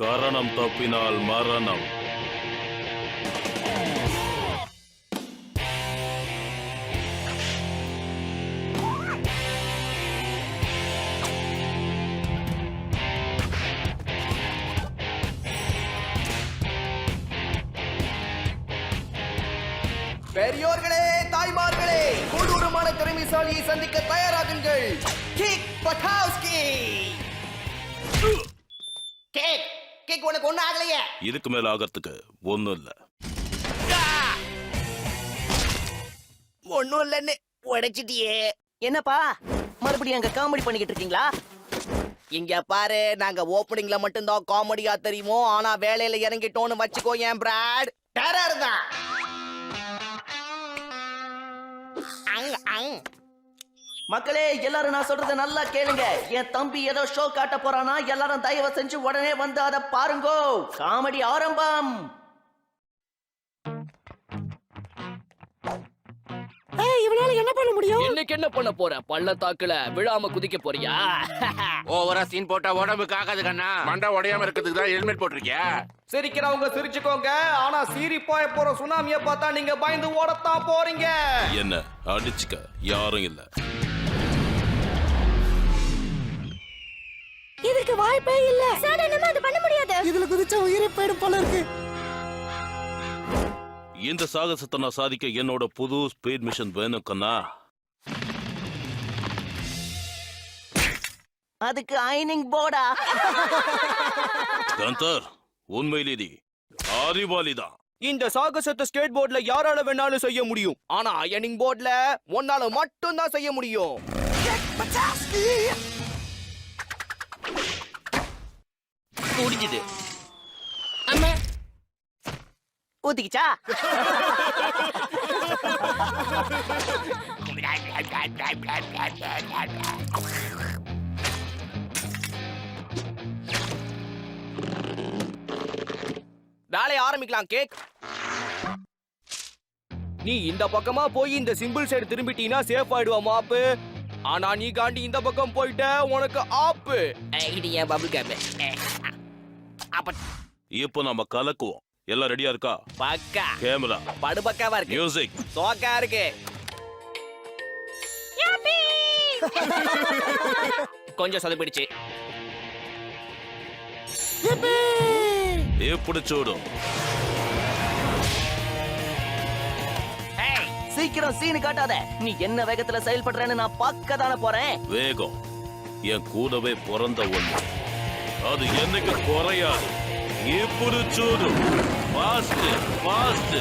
கரணம் தப்பினால் மரணம். பெரியோர்களே, தாய்மார்களே, கொடூரமான திறமைசாலியை சந்திக்க தயாராகுங்கள். கிக் பட்டாவ்ஸ்கி. கேக் கேக் உனக்கு ஒண்ணு ஆகலையே. இதுக்கு மேல ஆகிறதுக்கு ஒண்ணும் இல்ல. ஒண்ணும் இல்லன்னு உடைச்சிட்டியே. என்னப்பா மறுபடியும் அங்க காமெடி பண்ணிக்கிட்டு இருக்கீங்களா? இங்க பாரு, நாங்க ஓப்பனிங்ல மட்டும்தான் காமெடியா தெரியுமோ, ஆனா வேலையில இறங்கிட்டோன்னு வச்சுக்கோ என் பிராட் டெரர் தான். மக்களே, எல்லாரும் நான் சொல்றத நல்லா கேளுங்க. என் தம்பி ஏதோ ஷோ காட்ட போறானா, எல்லாரும் தயவு செஞ்சு உடனே வந்து அதை பாருங்கோ. காமெடி ஆரம்பம். இவனால என்ன பண்ண முடியும்? இன்னைக்கு என்ன பண்ண போற? பள்ளத்தாக்குல விழாம குதிக்க போறியா? ஓவரா சீன் போட்டா உடம்புக்கு ஆகாது கண்ணா. மண்டை உடையாம இருக்கிறதுக்கு தான் ஹெல்மெட் போட்டிருக்கியா? சிரிக்கிறவங்க சிரிச்சுக்கோங்க, ஆனா சீறி போய போற சுனாமியை பார்த்தா நீங்க பயந்து ஓடத்தான் போறீங்க. என்ன அடிச்சுக்க யாரும் இல்ல. இதுக்கு வாய்ப்பே இல்ல. சாதாரணமா அது பண்ண முடியாது. இதுல குதிச்சா உயிரே போயிடும் போல இருக்கு. இந்த சாகசத்தை நான் சாதிக்க என்னோட புது ஸ்பீட் மிஷன் வேணும் கண்ணா. அதுக்கு ஐனிங் போர்டா. கந்தர், உண்மையிலே அறிவாளிதான். இந்த சாகசத்தை ஸ்கேட் போர்ட்ல யாரால வேணாலும் செய்ய முடியும், ஆனா அயனிங் போர்ட்ல ஒன்னால மட்டும் தான் செய்ய முடியும். முடிஞ்சது. ஊத்திக்கிச்சா? வேலையை ஆரம்பிக்கலாம் கேக். நீ இந்த பக்கமா போய் இந்த சிம்பிள் சைடு திரும்பிட்டீனா சேஃப் ஆயிடுவா மாப்பு. ஆனா நீ காண்டி இந்த பக்கம் போயிட்ட, உனக்கு ஆப்பு. இது ஏன் பபிள் கேப்? இப்போ நாம கலக்குவோம். எல்லாம் ரெடியா இருக்கா? பக்கா கேமரா, படுபக்காவா இருக்கு, மியூசிக், சோக்கா இருக்கு. கொஞ்சம் சொதப்பிடுச்சு. எப்படி சூடும். சீக்கிரம் சீனு காட்டாத. நீ என்ன வேகத்துல செயல்படுறேன்னு நான் பார்க்க தானே போறேன். வேகம் என் கூடவே பிறந்த ஒண்ணு, அது என்னைக்கு குறையாது. இப்படி சூடும். ஃபாஸ்ட் ஃபாஸ்ட்,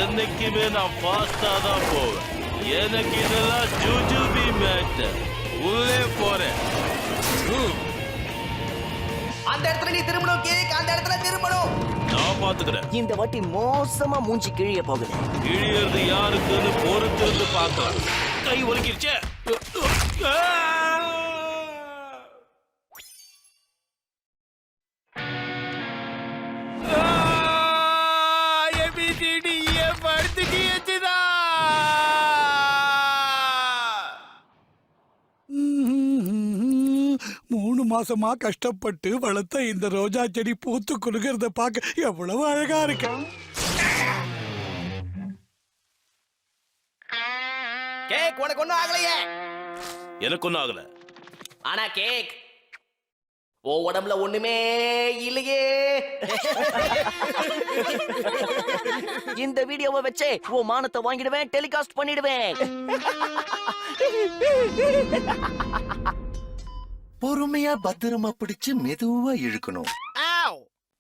என்னைக்குமே நான் ஃபாஸ்டா தான் போவேன். எனக்கு இதெல்லாம் ஜூஜுபி மேட்டர். உள்ளே போறேன். அந்த இடத்துல நீ திரும்பணும் கேக், அந்த இடத்துல திரும்பணும். நான் பாத்துக்கிறேன். இந்த வாட்டி மோசமா மூஞ்சி கிழிய போகுது. கிழியறது யாருக்குன்னு பொறுத்திருந்து பார்க்கலாம். கை ஒதுக்கிடுச்சே. மூணு மாசமா கஷ்டப்பட்டு வளர்த்த இந்த ரோஜா செடி பூத்து குலுகிறத பார்க்க எவ்வளவு அழகா இருக்கு. கேக் உனக்கு ஒண்ணும் ஆகலையே. எனக்கு ஒன்னும் ஆகல. ஆனா கேக் ஓ உடம்புல ஒண்ணுமே இல்லையே. இந்த வீடியோவை வச்சே ஓ மானத்தை வாங்கிடுவேன், டெலிகாஸ்ட் பண்ணிடுவேன். பொறுமையா பத்திரமா பிடிச்சு மெதுவா இழுக்கணும்.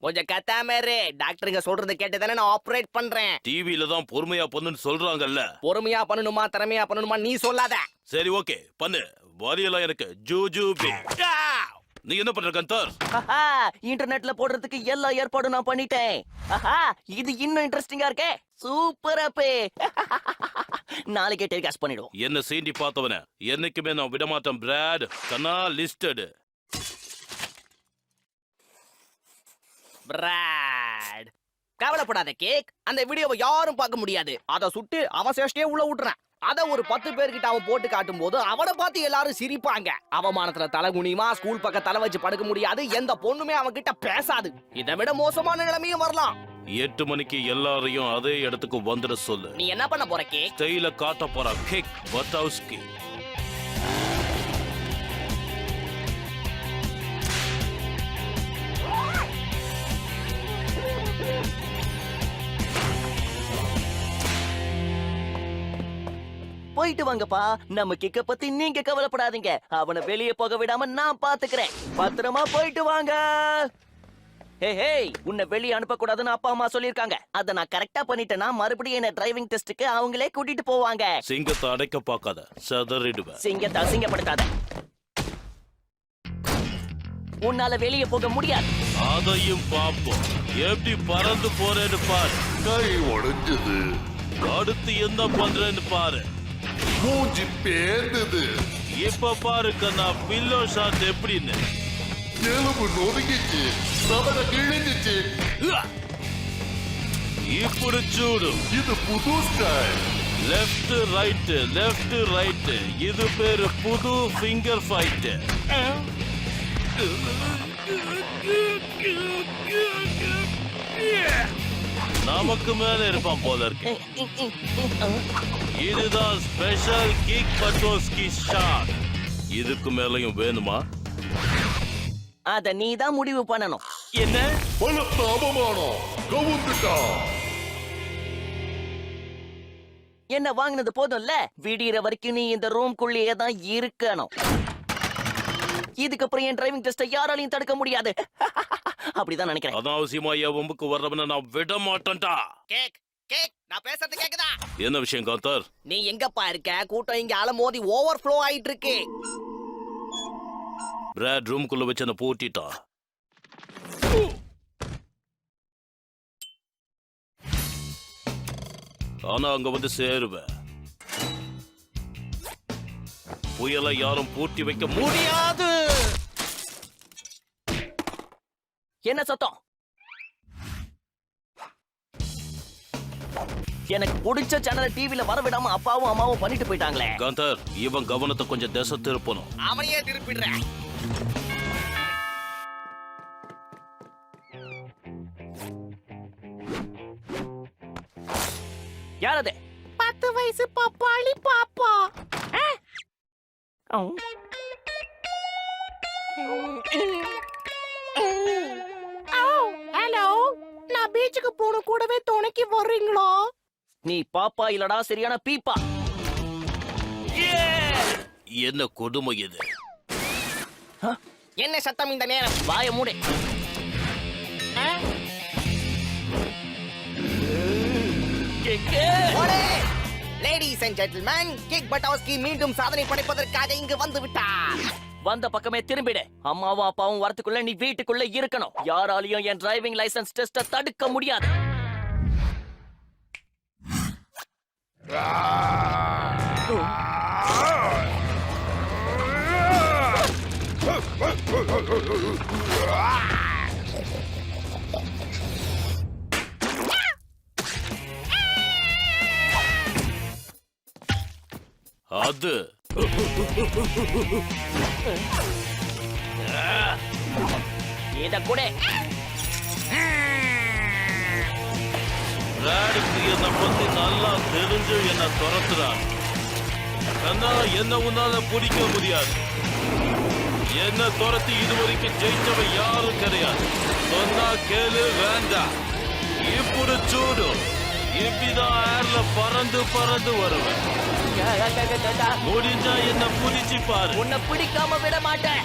கொஞ்சம் கத்தாம இரு. டாக்டருங்க சொல்றது கேட்டு தானே நான் ஆபரேட் பண்றேன். டிவில தான் பொறுமையா பண்ணுன்னு சொல்றாங்கல்ல. பொறுமையா பண்ணணுமா திறமையா பண்ணணுமா நீ சொல்லாத. சரி ஓகே பண்ணு. வரியெல்லாம் எனக்கு ஜூஜுபி. நீ என்ன பண்ற கந்தர்? இன்டர்நெட்ல போடுறதுக்கு எல்லா ஏற்பாடும் நான் பண்ணிட்டேன். இது இன்னும் இன்ட்ரெஸ்டிங்கா இருக்கே. சூப்பர் அப்பே. நாளைக்கே டெலிகாஸ்ட் பண்ணிடுவோம். என்ன சீண்டி பார்த்தவன என்னைக்குமே நான் விடமாட்டேன் பிராட். கண்ணா லிஸ்டட். பிராட் கவலைப்படாத கேக், அந்த வீடியோவை யாரும் பார்க்க முடியாது. அத சுட்டு அவன் சேஷ்டே உள்ள விட்டுறேன். அத ஒரு 10 பேர்கிட்ட அவன் போட்டு காட்டும் போது அவனை பார்த்து எல்லாரும் சிரிப்பாங்க. அவமானத்துல தலை குனியுமா, ஸ்கூல் பக்கம் தலை வச்சு படுக்க முடியாது, எந்த பொண்ணுமே அவன் கிட்ட பேசாது. இதை விட மோசமான நிலைமையும் வரலாம். 8 மணிக்கு எல்லாரையும் அதே இடத்துக்கு வந்துட சொல்லு. நீ என்ன பண்ண போற கேக்? ஸ்டைல காட்ட போற கிக் வத்தாவ்ஸ்கி. போயிட்டு வாங்கப்பா. நம்ம கிக்க பத்தி நீங்க கவலைப்படாதீங்க. அவனை வெளியே போக விடாம நான் பாத்துக்கிறேன். பத்திரமா போயிட்டு வாங்க. ஹே, உன்னை வெளியே அனுப்ப கூடாதுன்னு அப்பா அம்மா சொல்லிருக்காங்க. அத நான் கரெக்டா பண்ணிட்டேன்னா மறுபடியும் என்ன டிரைவிங் டெஸ்டுக்கு அவங்களே கூட்டிட்டு போவாங்க. சிங்கத்தை அடைக்க பார்க்காத, சதறிடுவேன். சிங்கத்தை அசிங்கப்படுத்தாத. உன்னால வெளியே போக முடியாது. அதையும் பாப்போம். எப்படி பறந்து போறேன்னு பாரு. கை உடைஞ்சது, அடுத்து என்ன பண்றேன்னு பாரு. மூஞ்சி பேர்ந்தது, இப்ப பாரு கண்ணா, பில்லோ ஷாட் எப்படின்னு. எலும்பு நொறுங்கிச்சு, சவர கிழிஞ்சிச்சு. ఇప్పుడు చూడు. இது புது style. Left right, left right. இது பேரு புது ஃபிங்கர் ஃபைட். நமக்கு மேல இருப்பான் போல இருக்கு. இதுதான் ஸ்பெஷல் கிக் பட்டோஸ்கி ஷாட். இதுக்கு மேலயும் வேணுமா? அத நீ தான் முடிவு பண்ணணும். என்ன? பலத்த அவமானம், கவுந்துட்டான். என்ன வாங்கினது போதும்ல. விடியற வரைக்கும் நீ இந்த ரூம்குள்ளேயே தான் இருக்கணும். இதுக்கப்புறம் என் டிரைவிங் டெஸ்ட யாராலையும் தடுக்க முடியாது. அப்படிதான் நினைக்கிறேன். அனாவசியமா என் வம்புக்கு வர்றவன நான் விட மாட்டேன்டா. கேக் கேக், நான் பேசுறது கேக்குதா? என்ன விஷயம் காந்தர்? நீ எங்கப்பா இருக்க? கூட்டம் இங்க அலமோதி ஓவர்ஃப்ளோ ஆயிட்டு இருக்கு. பிராட் ரூம்குள்ள வச்சு என்ன பூட்டிட்டா. ஆனா அங்க வந்து சேருவேன். புயலை யாரும் பூட்டி வைக்க முடியாது. என்ன சத்தம்? எனக்கு பிடிச்ச சேனலை டிவில வரவிடாம அப்பாவும் அம்மாவும் பண்ணிட்டு போயிட்டாங்களே. காந்தர், இவன் கவனத்தை கொஞ்சம் திசை திருப்பணும். அவனையே திருப்பிடுறேன். யார் அது? 10 வயசு பப்பாளி பாப்பா. ஹலோ, நான் பீச்சுக்கு போன கூடவே துணைக்கு வர்றீங்களா? நீ பாப்பா இல்லடா, சரியான பீப்பா. என்ன கொடுமை இது? என்ன சத்தம் இந்த நேரம்? வாய மூடு. லேடிஸ் அண்ட் ஜென்டில்மேன், கிக் பட்டோஸ்கி மீண்டும் சாதனை படைப்பதற்காக இங்கு வந்து விட்டார். வந்த பக்கமே திரும்பிடு. அம்மாவும் அப்பாவும் வரத்துக்குள்ள நீ வீட்டுக்குள்ள இருக்கணும். யாராலையும் என் டிரைவிங் லைசென்ஸ் டெஸ்ட தடுக்க முடியாது. அது இத கூட பிராடுக்கு என்னை பத்தி நல்லா தெரிஞ்சு என்ன துரத்துறான். என்ன உன்னால பிடிக்க முடியாது. என்ன துரத்தி இதுவரைக்கும் ஜெயிச்சவன் யாரும் கிடையாது. சொன்னா கேளு, வேண்டாம். இப்படி சூடு. இப்படிதான் ஏர்ல பறந்து பறந்து வருவேன். முடிஞ்சா என்ன புடிச்சு பாரு. உன்னை பிடிக்காம விட மாட்டேன்.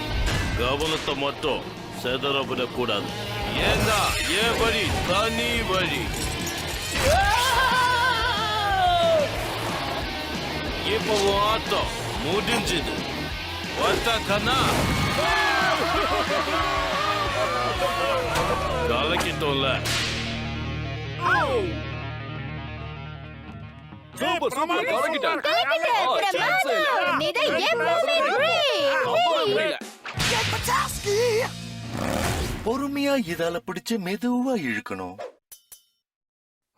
கவனத்தை மட்டும் செதற விடக்கூடாது. ஏன்னா என் வழி தனி வழி. இப்போ உன் ஆட்டம் முடிஞ்சது. வந்தா கண்ணா, கலக்கிட்டோம்ல. பொறுமையா இதால பிடிச்சு மெதுவா இழுக்கணும்.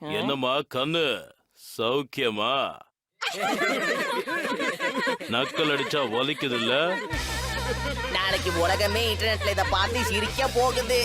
என்னம்மா கண்ணு, சௌக்கியமா? நக்கல் அடிச்சா வலிக்குது இல்ல? நாளைக்கு உலகமே இன்டர்நெட்ல இத பார்த்து சிரிக்க போகுது